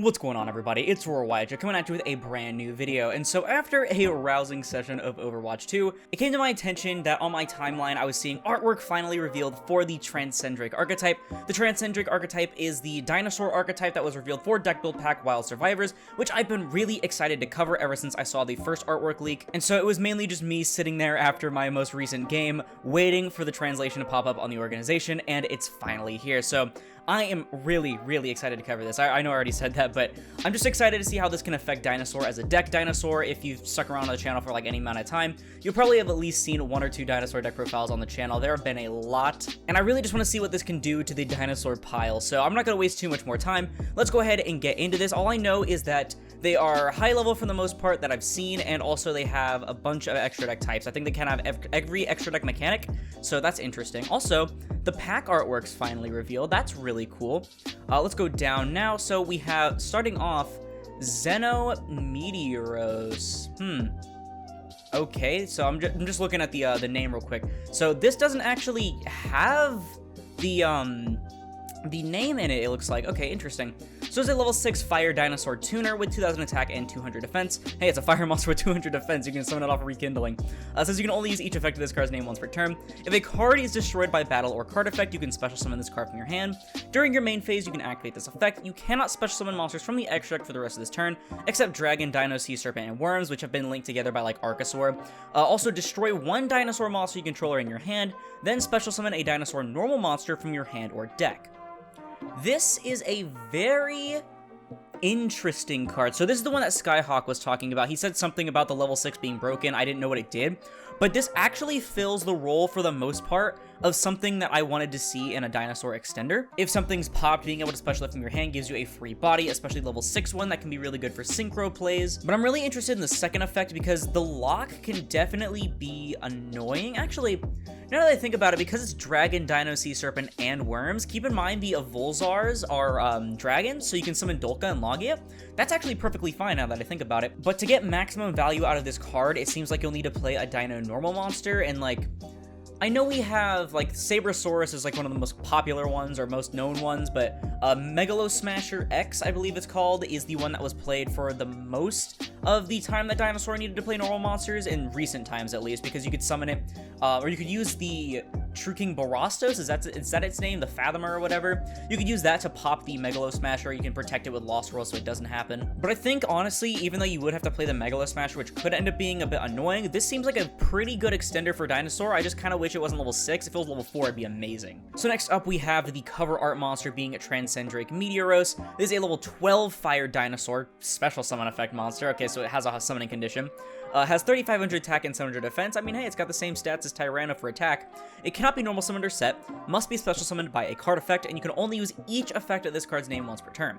What's going on, everybody? It's rawr coming at you with a brand new video. And so after a rousing session of Overwatch 2, it came to my attention that on my timeline I was seeing artwork finally revealed for the Transcendrake archetype. The Transcendrake archetype is the Dinosaur archetype that was revealed for Deck Build Pack Wild Survivors, which I've been really excited to cover ever since I saw the first artwork leak. And so it was mainly just me sitting there after my most recent game, waiting for the translation to pop up on the organization, and it's finally here. So I am really excited to cover this. I know I already said that, but I'm just excited to see how this can affect Dinosaur as a deck. Dinosaur, if you've stuck around on the channel for like any amount of time, you'll probably have at least seen one or two Dinosaur deck profiles on the channel. There have been a lot, and I really just want to see what this can do to the Dinosaur pile. So I'm not going to waste too much more time. Let's go ahead and get into this. All I know is that they are high level for the most part that I've seen, and also they have a bunch of extra deck types. I think they can have every extra deck mechanic, so that's interesting. Also, the pack artwork's finally revealed. That's really cool. Let's go down now. So we have, starting off, Meteoros. Okay, so I'm just looking at the name real quick. So this doesn't actually have the name in it, it looks like. Okay, interesting. So it's a level 6 Fire Dinosaur Tuner with 2000 attack and 200 defense. Hey, it's a fire monster with 200 defense. You can summon it off of Rekindling. Says you can only use each effect of this card's name once per turn. If a card is destroyed by battle or card effect, you can special summon this card from your hand. During your main phase, you can activate this effect. You cannot special summon monsters from the extra deck for the rest of this turn, except Dragon, Dino, Sea Serpent, and Worms, which have been linked together by like Archosaur. Also, destroy one Dinosaur monster you control in your hand, then special summon a Dinosaur normal monster from your hand or deck. This is a very interesting card. So this is the one that Skyhawk was talking about. He said something about the level 6 being broken. I didn't know what it did, but this actually fills the role for the most part of something that I wanted to see in a Dinosaur extender. If something's popped, being able to special lift from your hand gives you a free body, especially level 6 one that can be really good for synchro plays. But I'm really interested in the second effect because the lock can definitely be annoying. Actually, now that I think about it, because it's Dragon, Dino, Sea Serpent, and Worms, keep in mind the Evolzars are dragons, so you can summon Dolka and Logia. That's actually perfectly fine now that I think about it. But to get maximum value out of this card, it seems like you'll need to play a Dino normal monster, and like, I know we have, like, Sabersaurus is, like, one of the most popular ones, or most known ones, but Megalosmasher X, I believe it's called, is the one that was played for the most of the time that Dinosaur needed to play normal monsters, in recent times at least, because you could summon it, or you could use the True King Borastos, is that its name, the Fathomer or whatever? You could use that to pop the Megalosmasher. You can protect it with Lost Roll so it doesn't happen. But I think, honestly, even though you would have to play the Megalosmasher, which could end up being a bit annoying, this seems like a pretty good extender for Dinosaur. I just kind of wish it wasn't level 6. If it was level 4, it'd be amazing. So next up, we have the cover art monster being a Transcendrake Meteoros. This is a level 12 Fire Dinosaur, special summon effect monster. Okay, so it has a summoning condition. Has 3500 attack and 700 defense. I mean, hey, it's got the same stats as Tyranno for attack. It cannot be normal summoned or set, must be special summoned by a card effect, and you can only use each effect of this card's name once per turn.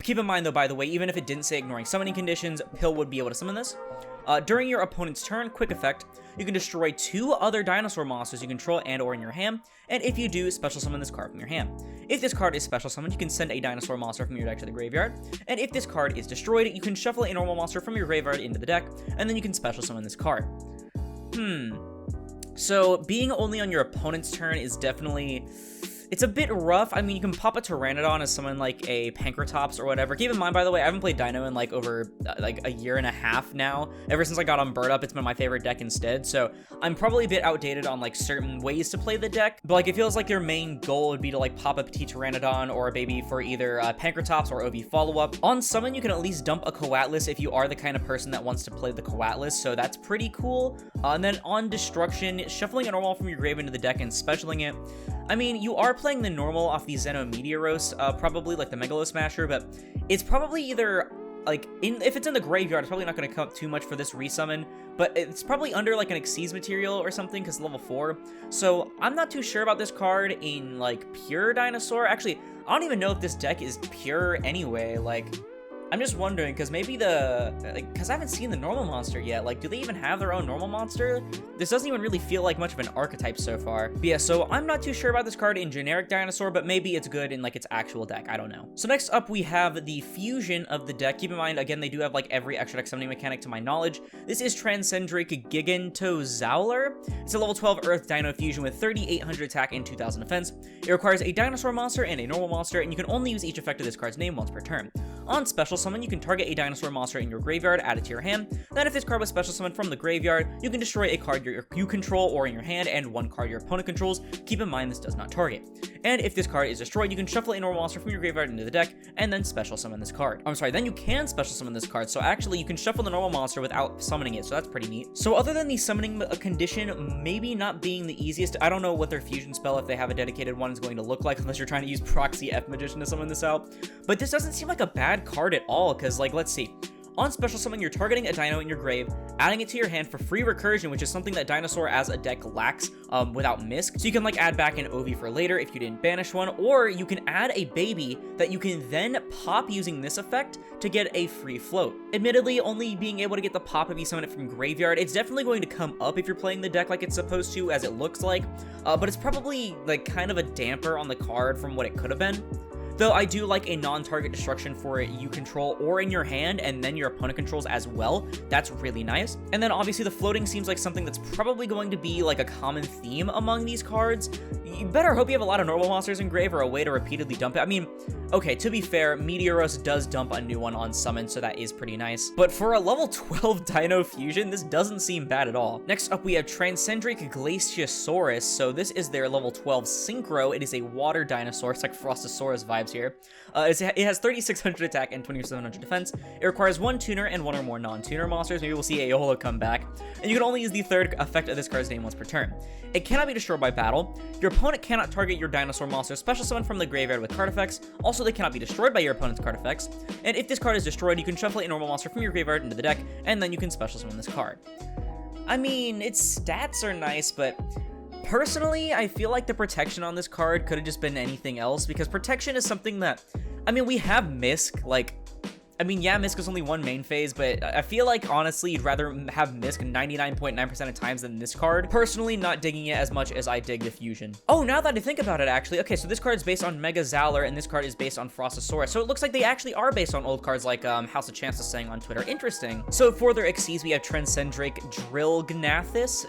Keep in mind, though, by the way, even if it didn't say ignoring summoning conditions, Pill would be able to summon this. During your opponent's turn, quick effect, you can destroy 2 other Dinosaur monsters you control and or in your hand, and if you do, special summon this card from your hand. If this card is special summoned, you can send a Dinosaur monster from your deck to the graveyard, and if this card is destroyed, you can shuffle a normal monster from your graveyard into the deck, and then you can special summon this card. So being only on your opponent's turn is definitely... it's a bit rough. I mean, you can pop a Pteranodon as someone like a Pankratops or whatever. Keep in mind, by the way, I haven't played Dino in like over like a year and a half now. Ever since I got on Bird Up, it's been my favorite deck instead. So I'm probably a bit outdated on like certain ways to play the deck. But like, it feels like your main goal would be to like pop a Petit Pteranodon or a baby for either Pankratops or OV follow-up. On summon, you can at least dump a Coatlas if you are the kind of person that wants to play the Coatlas. So that's pretty cool. And then on destruction, shuffling a normal from your grave into the deck and specialing it. I mean, you are playing the normal off the Meteoros, probably like the Megalosmasher, but it's probably either like if it's in the graveyard, it's probably not going to come up too much for this resummon, but it's probably under like an Xyz material or something because level 4. So I'm not too sure about this card in like pure Dinosaur. Actually, I don't even know if this deck is pure anyway. Like, I'm just wondering, because maybe because I haven't seen the normal monster yet. Like, do they even have their own normal monster? This doesn't even really feel like much of an archetype so far. But yeah, so I'm not too sure about this card in generic Dinosaur, but maybe it's good in like its actual deck. I don't know. So next up, we have the fusion of the deck. Keep in mind, again, they do have like every extra deck summoning mechanic to my knowledge. This is Transcendrake Gigantozauler. It's a level 12 Earth Dino fusion with 3800 attack and 2000 defense. It requires a Dinosaur monster and a normal monster, and you can only use each effect of this card's name once per turn. On special summon, you can target a dinosaur monster in your graveyard, add it to your hand. Then if this card was special summoned from the graveyard, you can destroy a card you control or in your hand and one card your opponent controls. Keep in mind this does not target. And if this card is destroyed, you can shuffle a normal monster from your graveyard into the deck and then special summon this card. I'm sorry, then you can special summon this card. So actually you can shuffle the normal monster without summoning it, so that's pretty neat. So other than the summoning condition maybe not being the easiest, I don't know what their fusion spell, if they have a dedicated one, is going to look like unless you're trying to use Proxy F Magician to summon this out. But this doesn't seem like a bad card at all, because like, let's see. On special summon, you're targeting a dino in your grave, adding it to your hand for free recursion, which is something that Dinosaur as a deck lacks without Misk. So you can like add back an Ovi for later if you didn't banish one, or you can add a baby that you can then pop using this effect to get a free float. Admittedly, only being able to get the pop if you summon it from graveyard, it's definitely going to come up if you're playing the deck like it's supposed to, as it looks like, but it's probably like kind of a damper on the card from what it could have been. Though I do like a non-target destruction for it you control or in your hand and then your opponent controls as well. That's really nice. And then obviously the floating seems like something that's probably going to be like a common theme among these cards. You better hope you have a lot of normal monsters in grave or a way to repeatedly dump it. I mean, okay, to be fair, Meteoros does dump a new one on summon, so that is pretty nice. But for a level 12 Dino Fusion, this doesn't seem bad at all. Next up, we have Transcendrake Glaciosaurus. So this is their level 12 Synchro. It is a water dinosaur. It's like Frostosaurus vibes here. It has 3,600 attack and 2,700 defense. It requires one tuner and one or more non-tuner monsters. Maybe we'll see Aurora come back. And you can only use the third effect of this card's name once per turn. It cannot be destroyed by battle. Your opponent cannot target your dinosaur monster special summon from the graveyard with card effects. Also, they cannot be destroyed by your opponent's card effects. And if this card is destroyed, you can shuffle a normal monster from your graveyard into the deck, and then you can special summon this card. I mean, its stats are nice, but personally, I feel like the protection on this card could have just been anything else, because protection is something that, I mean, we have Misk, like, I mean, yeah, Misk is only one main phase, but I feel like, honestly, you'd rather have Misk 99.9% of times than this card. Personally, not digging it as much as I dig the Fusion. Oh, now that I think about it, actually, okay, so this card is based on Mega Zowler, and this card is based on Frostosaurus, so it looks like they actually are based on old cards like House of Chance is saying on Twitter. Interesting. So for their Xyz, we have Transcendrake Droganathus.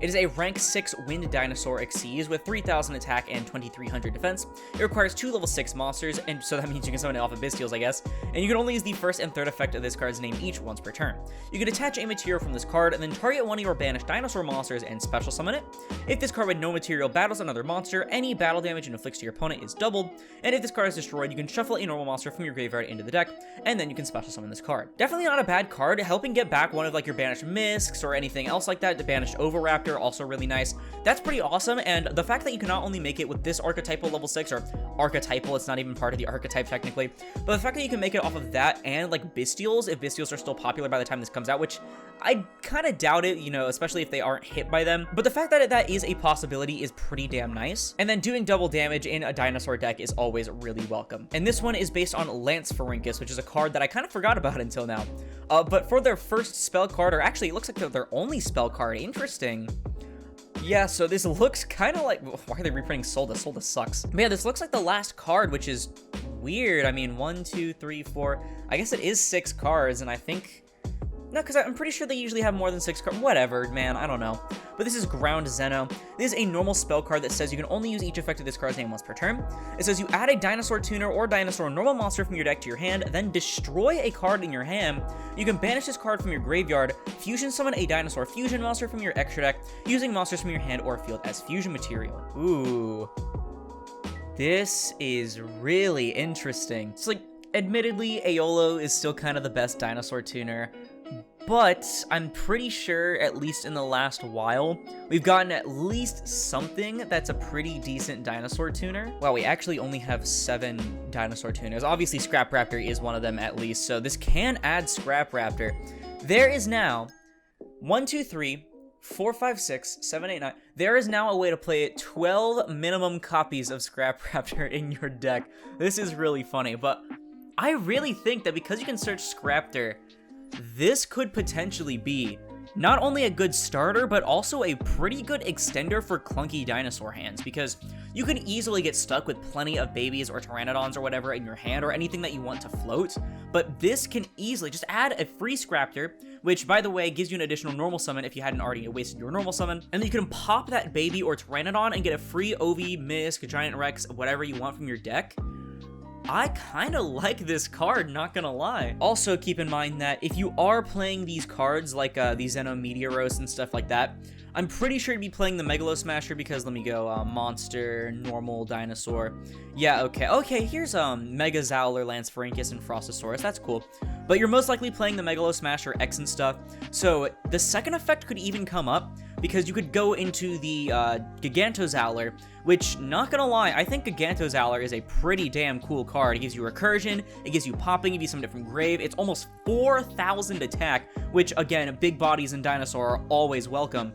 It is a rank 6 wind dinosaur Xyz with 3,000 attack and 2,300 defense. It requires 2 level 6 monsters, and so that means you can summon it off of Bystials, I guess, and you can only use the first and third effect of this card's name each once per turn. You can attach a material from this card and then target one of your banished dinosaur monsters and special summon it. If this card with no material battles another monster, any battle damage it inflicts to your opponent is doubled, and if this card is destroyed, you can shuffle a normal monster from your graveyard into the deck, and then you can special summon this card. Definitely not a bad card, helping get back one of like your banished Misks or anything else like that. The banished Oviraptor, also really nice. That's pretty awesome, and the fact that you can not only make it with this archetypal level 6, or archetypal, it's not even part of the archetype technically, but the fact that you can make it off of that and like Bystials, if Bystials are still popular by the time this comes out, which I kind of doubt it, you know, especially if they aren't hit by them, but the fact that that is a possibility is pretty damn nice. And then doing double damage in a dinosaur deck is always really welcome. And this one is based on Lance-Pharynchus, which is a card that I kind of forgot about until now. But for their first spell card, or actually it looks like their only spell card, interesting. Yeah, so this looks kind of like, why are they reprinting Solda? Solda sucks. But yeah, this looks like the last card, which is weird. I mean, 1, 2, 3, 4, I guess it is 6 cards, and I think, no, because I'm pretty sure they usually have more than 6 cards. Whatever, man, I don't know. But this is Ground Zeno. This is a normal spell card that says you can only use each effect of this card's name once per turn. It says you add a dinosaur tuner or dinosaur normal monster from your deck to your hand, then destroy a card in your hand. You can banish this card from your graveyard, fusion summon a dinosaur fusion monster from your extra deck, using monsters from your hand or field as fusion material. Ooh. This is really interesting. It's like, admittedly, Aolo is still kind of the best dinosaur tuner, but I'm pretty sure, at least in the last while, we've gotten at least something that's a pretty decent dinosaur tuner. Wow, we actually only have 7 dinosaur tuners. Obviously, Scrap Raptor is one of them at least, so this can add Scrap Raptor. There is now 1, 2, 3, 4, 5, 6, 7, 8, 9. There is now a way to play 12 minimum copies of Scrap Raptor in your deck. This is really funny, but I really think that because you can search Scraptor, this could potentially be not only a good starter, but also a pretty good extender for clunky dinosaur hands, because you can easily get stuck with plenty of babies or pteranodons or whatever in your hand, or anything that you want to float. But this can easily just add a free Scraptor, which, by the way, gives you an additional normal summon if you hadn't already wasted your normal summon, and then you can pop that baby or pteranodon and get a free Ovi, Misk, Giant Rex, whatever you want from your deck. I kind of like this card, not gonna lie. Also, keep in mind that if you are playing these cards, like the Xenometeoros and stuff like that, I'm pretty sure you'd be playing the Megalo Smasher because, let me go, Monster, Normal, Dinosaur. Yeah, okay, here's Mega Zowler, Lance-Pharynchus, and Frostosaurus, that's cool. But you're most likely playing the Megalo Smasher X and stuff, so the second effect could even come up, because you could go into the Gigantozowler, which, not gonna lie, I think Gigantozowler is a pretty damn cool card. It gives you Recursion, it gives you Popping, it gives you some different Grave, it's almost 4,000 attack, which, again, big bodies in Dinosaur are always welcome.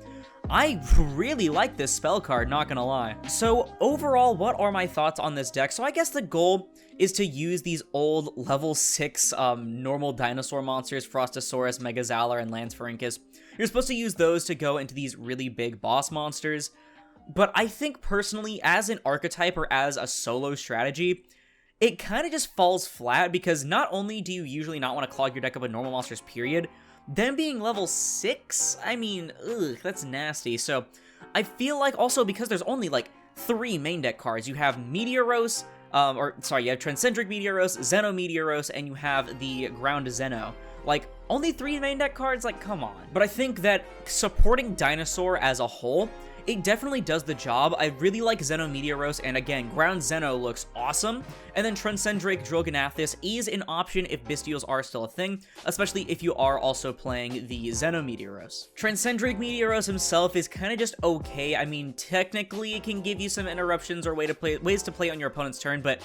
I really like this spell card, not gonna lie. So overall, what are my thoughts on this deck? So I guess the goal is to use these old level 6 normal dinosaur monsters, Frostosaurus, Megazowler, and Lance-Pharynchus. You're supposed to use those to go into these really big boss monsters. But I think personally, as an archetype or as a solo strategy, it kind of just falls flat because not only do you usually not want to clog your deck up with normal monsters, period, them being level 6, I mean, ugh, that's nasty. So I feel like also because there's only like 3 main deck cards, you have Meteoros, you have Transcendrake Meteoros, Xenometeoros, and you have the Ground Zeno. Like, only 3 main deck cards? Like, come on. But I think that supporting Dinosaur as a whole, it definitely does the job. I really like Xenometeoros, and again, Ground Zeno looks awesome. And then Transcendrake Droganathus is an option if Bystials are still a thing, especially if you are also playing the Xenometeoros. Transcendrake Meteoros himself is kind of just okay. I mean, technically it can give you some interruptions or ways to play on your opponent's turn, but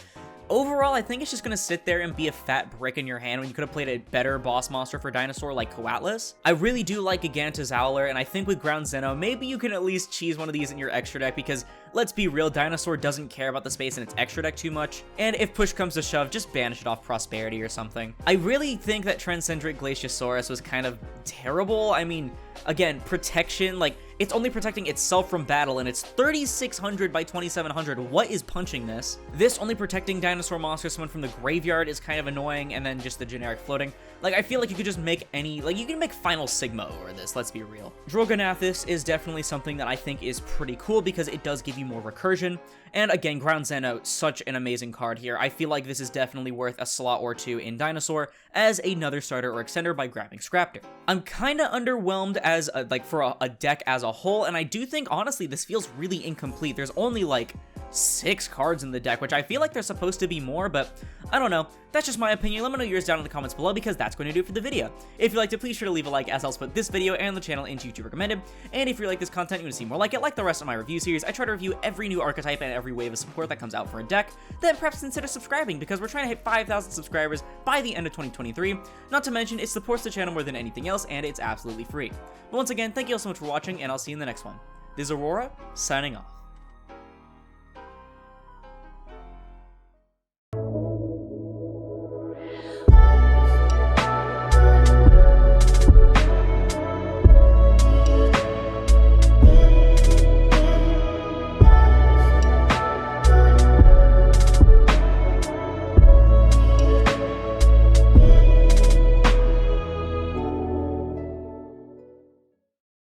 overall, I think it's just gonna sit there and be a fat brick in your hand when you could have played a better boss monster for Dinosaur like Coatlas. I really do like Gigantozowler, and I think with Ground Zeno, maybe you can at least cheese one of these in your extra deck because, let's be real, Dinosaur doesn't care about the space in its extra deck too much, and if push comes to shove, just banish it off Prosperity or something. I really think that Transcendrake Glaciosaurus was kind of terrible. I mean, again, protection, like, it's only protecting itself from battle, and it's 3,600 by 2,700. What is punching this? This only protecting dinosaur monsters, someone from the graveyard, is kind of annoying, and then just the generic floating. Like, I feel like you could just make any, like, you can make Final Sigma over this, let's be real. Droganathus is definitely something that I think is pretty cool because it does give you more recursion. And again, Ground Zeno, such an amazing card here. I feel like this is definitely worth a slot or 2 in Dinosaur as another starter or extender by grabbing Scraptor. I'm kind of underwhelmed as for a deck as a whole, and I do think honestly this feels really incomplete. There's only like 6 cards in the deck, which I feel like there's supposed to be more, but I don't know. That's just my opinion. Let me know yours down in the comments below because that's going to do it for the video. If you liked it, please sure to leave a like as helps put this video and the channel into YouTube recommended. And if you like this content, you want to see more like it, like the rest of my review series, I try to review every new archetype and every wave of support that comes out for a deck, then perhaps consider subscribing because we're trying to hit 5,000 subscribers by the end of 2023. Not to mention, it supports the channel more than anything else, and it's absolutely free. But once again, thank you all so much for watching, and I'll see you in the next one. This is Aurora, signing off.